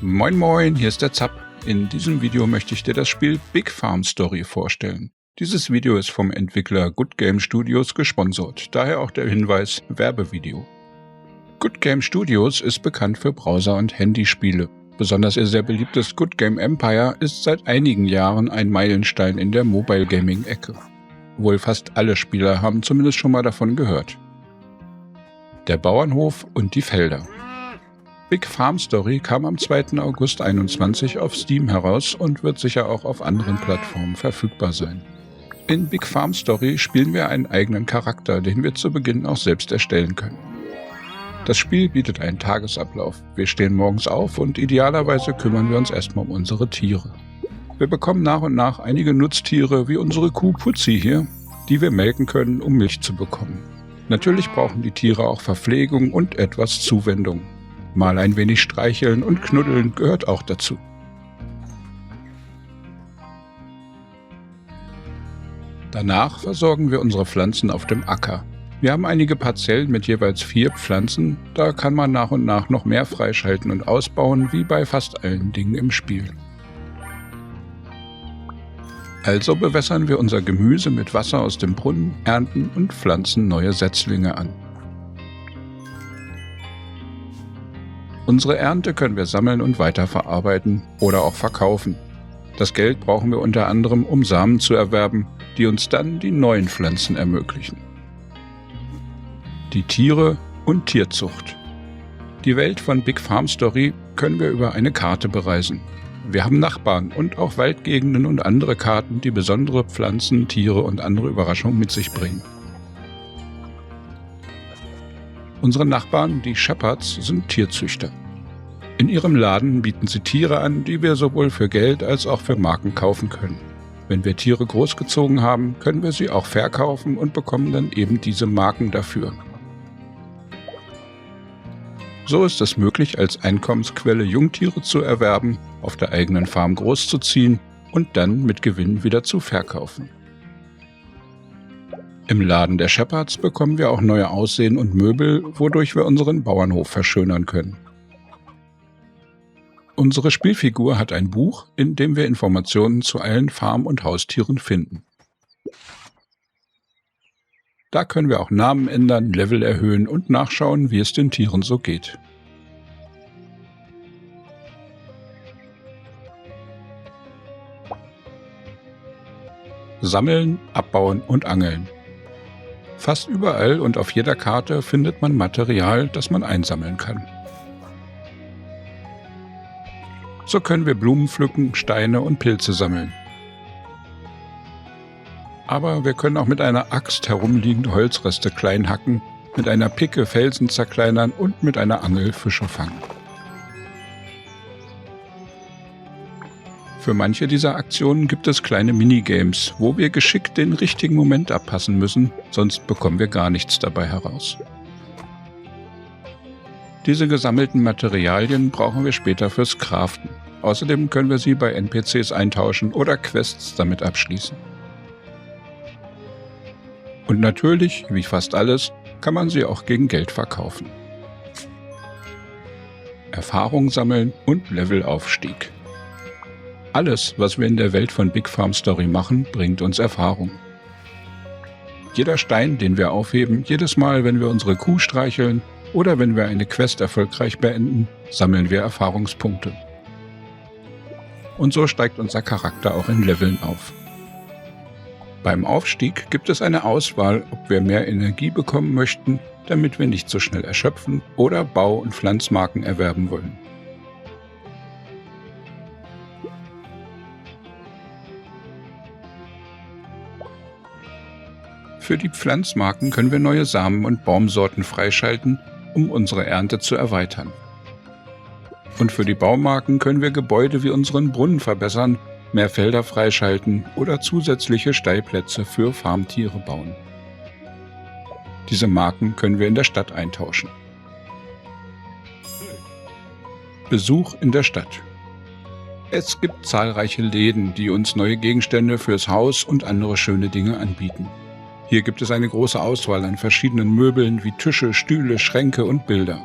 Moin moin, hier ist der Zapp. In diesem Video möchte ich dir das Spiel Big Farm Story vorstellen. Dieses Video ist vom Entwickler Good Game Studios gesponsert, daher auch der Hinweis Werbevideo. Good Game Studios ist bekannt für Browser- und Handyspiele. Besonders ihr sehr beliebtes Good Game Empire ist seit einigen Jahren ein Meilenstein in der Mobile Gaming Ecke. Wohl fast alle Spieler haben zumindest schon mal davon gehört. Der Bauernhof und die Felder. Big Farm Story kam am 2. August 2021 auf Steam heraus und wird sicher auch auf anderen Plattformen verfügbar sein. In Big Farm Story spielen wir einen eigenen Charakter, den wir zu Beginn auch selbst erstellen können. Das Spiel bietet einen Tagesablauf. Wir stehen morgens auf und idealerweise kümmern wir uns erstmal um unsere Tiere. Wir bekommen nach und nach einige Nutztiere wie unsere Kuh Putzi hier, die wir melken können, um Milch zu bekommen. Natürlich brauchen die Tiere auch Verpflegung und etwas Zuwendung. Mal ein wenig streicheln und knuddeln gehört auch dazu. Danach versorgen wir unsere Pflanzen auf dem Acker. Wir haben einige Parzellen mit jeweils 4 Pflanzen, da kann man nach und nach noch mehr freischalten und ausbauen, wie bei fast allen Dingen im Spiel. Also bewässern wir unser Gemüse mit Wasser aus dem Brunnen, ernten und pflanzen neue Setzlinge an. Unsere Ernte können wir sammeln und weiterverarbeiten oder auch verkaufen. Das Geld brauchen wir unter anderem, um Samen zu erwerben, die uns dann die neuen Pflanzen ermöglichen. Die Tiere und Tierzucht. Die Welt von Big Farm Story können wir über eine Karte bereisen. Wir haben Nachbarn und auch Waldgegenden und andere Karten, die besondere Pflanzen, Tiere und andere Überraschungen mit sich bringen. Unsere Nachbarn, die Shepherds, sind Tierzüchter. In ihrem Laden bieten sie Tiere an, die wir sowohl für Geld als auch für Marken kaufen können. Wenn wir Tiere großgezogen haben, können wir sie auch verkaufen und bekommen dann eben diese Marken dafür. So ist es möglich, als Einkommensquelle Jungtiere zu erwerben, auf der eigenen Farm großzuziehen und dann mit Gewinn wieder zu verkaufen. Im Laden der Shepherds bekommen wir auch neue Aussehen und Möbel, wodurch wir unseren Bauernhof verschönern können. Unsere Spielfigur hat ein Buch, in dem wir Informationen zu allen Farm- und Haustieren finden. Da können wir auch Namen ändern, Level erhöhen und nachschauen, wie es den Tieren so geht. Sammeln, abbauen und angeln. Fast überall und auf jeder Karte findet man Material, das man einsammeln kann. So können wir Blumen pflücken, Steine und Pilze sammeln. Aber wir können auch mit einer Axt herumliegende Holzreste klein hacken, mit einer Picke Felsen zerkleinern und mit einer Angel Fische fangen. Für manche dieser Aktionen gibt es kleine Minigames, wo wir geschickt den richtigen Moment abpassen müssen, sonst bekommen wir gar nichts dabei heraus. Diese gesammelten Materialien brauchen wir später fürs Craften. Außerdem können wir sie bei NPCs eintauschen oder Quests damit abschließen. Und natürlich, wie fast alles, kann man sie auch gegen Geld verkaufen. Erfahrung sammeln und Levelaufstieg. Alles, was wir in der Welt von Big Farm Story machen, bringt uns Erfahrung. Jeder Stein, den wir aufheben, jedes Mal, wenn wir unsere Kuh streicheln oder wenn wir eine Quest erfolgreich beenden, sammeln wir Erfahrungspunkte. Und so steigt unser Charakter auch in Leveln auf. Beim Aufstieg gibt es eine Auswahl, ob wir mehr Energie bekommen möchten, damit wir nicht so schnell erschöpfen, oder Bau- und Pflanzmarken erwerben wollen. Für die Pflanzmarken können wir neue Samen und Baumsorten freischalten, um unsere Ernte zu erweitern. Und für die Baumarken können wir Gebäude wie unseren Brunnen verbessern, mehr Felder freischalten oder zusätzliche Stellplätze für Farmtiere bauen. Diese Marken können wir in der Stadt eintauschen. Besuch in der Stadt. Es gibt zahlreiche Läden, die uns neue Gegenstände fürs Haus und andere schöne Dinge anbieten. Hier gibt es eine große Auswahl an verschiedenen Möbeln wie Tische, Stühle, Schränke und Bilder.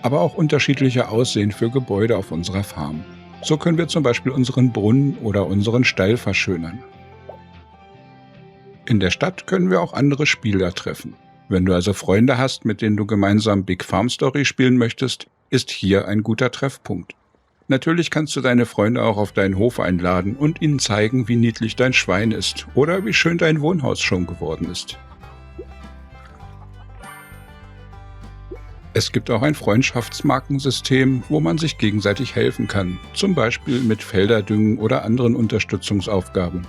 aber auch unterschiedliche Aussehen für Gebäude auf unserer Farm. So können wir zum Beispiel unseren Brunnen oder unseren Stall verschönern. In der Stadt können wir auch andere Spieler treffen. Wenn du also Freunde hast, mit denen du gemeinsam Big Farm Story spielen möchtest, ist hier ein guter Treffpunkt. Natürlich kannst du deine Freunde auch auf deinen Hof einladen und ihnen zeigen, wie niedlich dein Schwein ist oder wie schön dein Wohnhaus schon geworden ist. Es gibt auch ein Freundschaftsmarkensystem, wo man sich gegenseitig helfen kann, zum Beispiel mit Felderdüngen oder anderen Unterstützungsaufgaben.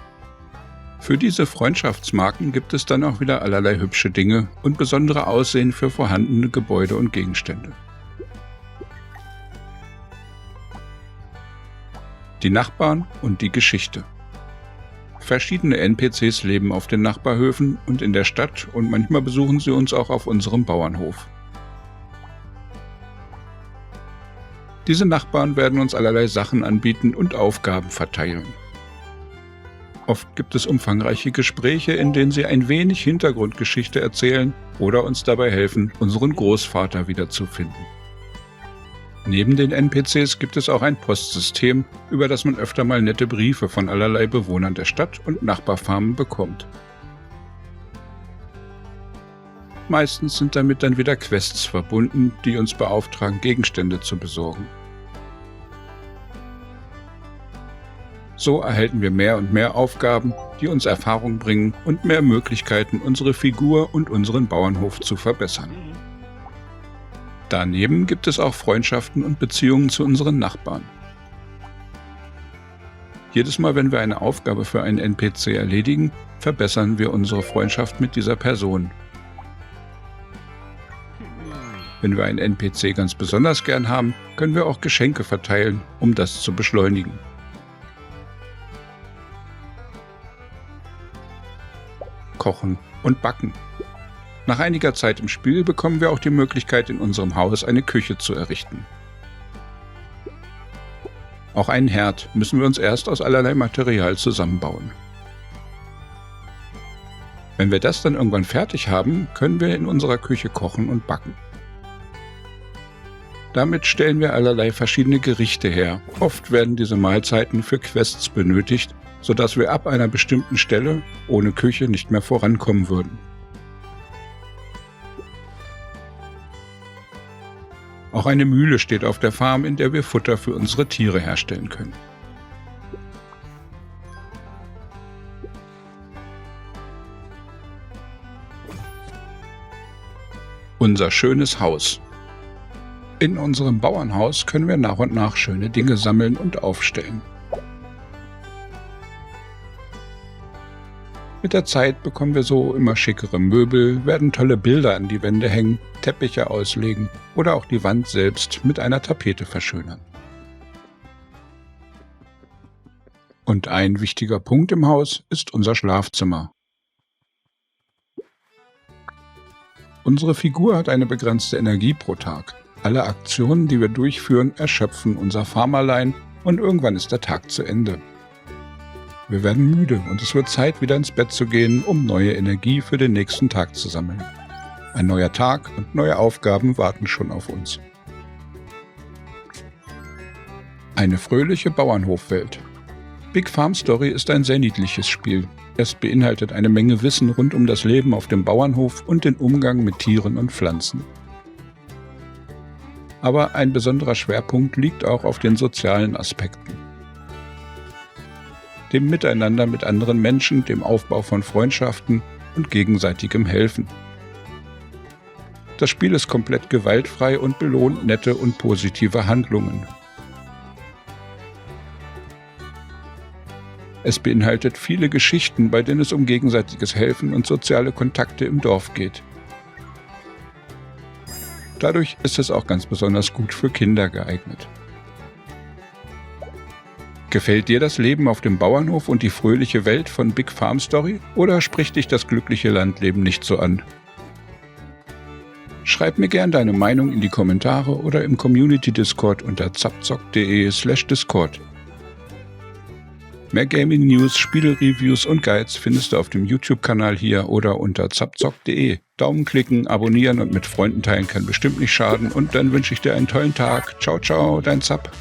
Für diese Freundschaftsmarken gibt es dann auch wieder allerlei hübsche Dinge und besondere Aussehen für vorhandene Gebäude und Gegenstände. Die Nachbarn und die Geschichte. Verschiedene NPCs leben auf den Nachbarhöfen und in der Stadt und manchmal besuchen sie uns auch auf unserem Bauernhof. Diese Nachbarn werden uns allerlei Sachen anbieten und Aufgaben verteilen. Oft gibt es umfangreiche Gespräche, in denen sie ein wenig Hintergrundgeschichte erzählen oder uns dabei helfen, unseren Großvater wiederzufinden. Neben den NPCs gibt es auch ein Postsystem, über das man öfter mal nette Briefe von allerlei Bewohnern der Stadt und Nachbarfarmen bekommt. Meistens sind damit dann wieder Quests verbunden, die uns beauftragen, Gegenstände zu besorgen. So erhalten wir mehr und mehr Aufgaben, die uns Erfahrung bringen und mehr Möglichkeiten, unsere Figur und unseren Bauernhof zu verbessern. Daneben gibt es auch Freundschaften und Beziehungen zu unseren Nachbarn. Jedes Mal, wenn wir eine Aufgabe für einen NPC erledigen, verbessern wir unsere Freundschaft mit dieser Person. Wenn wir einen NPC ganz besonders gern haben, können wir auch Geschenke verteilen, um das zu beschleunigen. Kochen und Backen. Nach einiger Zeit im Spiel bekommen wir auch die Möglichkeit, in unserem Haus eine Küche zu errichten. Auch einen Herd müssen wir uns erst aus allerlei Material zusammenbauen. Wenn wir das dann irgendwann fertig haben, können wir in unserer Küche kochen und backen. Damit stellen wir allerlei verschiedene Gerichte her. Oft werden diese Mahlzeiten für Quests benötigt, sodass wir ab einer bestimmten Stelle ohne Küche nicht mehr vorankommen würden. Auch eine Mühle steht auf der Farm, in der wir Futter für unsere Tiere herstellen können. Unser schönes Haus. In unserem Bauernhaus können wir nach und nach schöne Dinge sammeln und aufstellen. Mit der Zeit bekommen wir so immer schickere Möbel, werden tolle Bilder an die Wände hängen, Teppiche auslegen oder auch die Wand selbst mit einer Tapete verschönern. Und ein wichtiger Punkt im Haus ist unser Schlafzimmer. Unsere Figur hat eine begrenzte Energie pro Tag. Alle Aktionen, die wir durchführen, erschöpfen unser Farmerlein und irgendwann ist der Tag zu Ende. Wir werden müde und es wird Zeit, wieder ins Bett zu gehen, um neue Energie für den nächsten Tag zu sammeln. Ein neuer Tag und neue Aufgaben warten schon auf uns. Eine fröhliche Bauernhofwelt. Big Farm Story ist ein sehr niedliches Spiel. Es beinhaltet eine Menge Wissen rund um das Leben auf dem Bauernhof und den Umgang mit Tieren und Pflanzen. Aber ein besonderer Schwerpunkt liegt auch auf den sozialen Aspekten. Dem Miteinander mit anderen Menschen, dem Aufbau von Freundschaften und gegenseitigem Helfen. Das Spiel ist komplett gewaltfrei und belohnt nette und positive Handlungen. Es beinhaltet viele Geschichten, bei denen es um gegenseitiges Helfen und soziale Kontakte im Dorf geht. Dadurch ist es auch ganz besonders gut für Kinder geeignet. Gefällt dir das Leben auf dem Bauernhof und die fröhliche Welt von Big Farm Story oder spricht dich das glückliche Landleben nicht so an? Schreib mir gern deine Meinung in die Kommentare oder im Community Discord unter zapzock.de/Discord. Mehr Gaming-News, Spiele-Reviews und Guides findest du auf dem YouTube-Kanal hier oder unter zapzock.de. Daumen klicken, abonnieren und mit Freunden teilen kann bestimmt nicht schaden und dann wünsche ich dir einen tollen Tag. Ciao, ciao, dein Zap.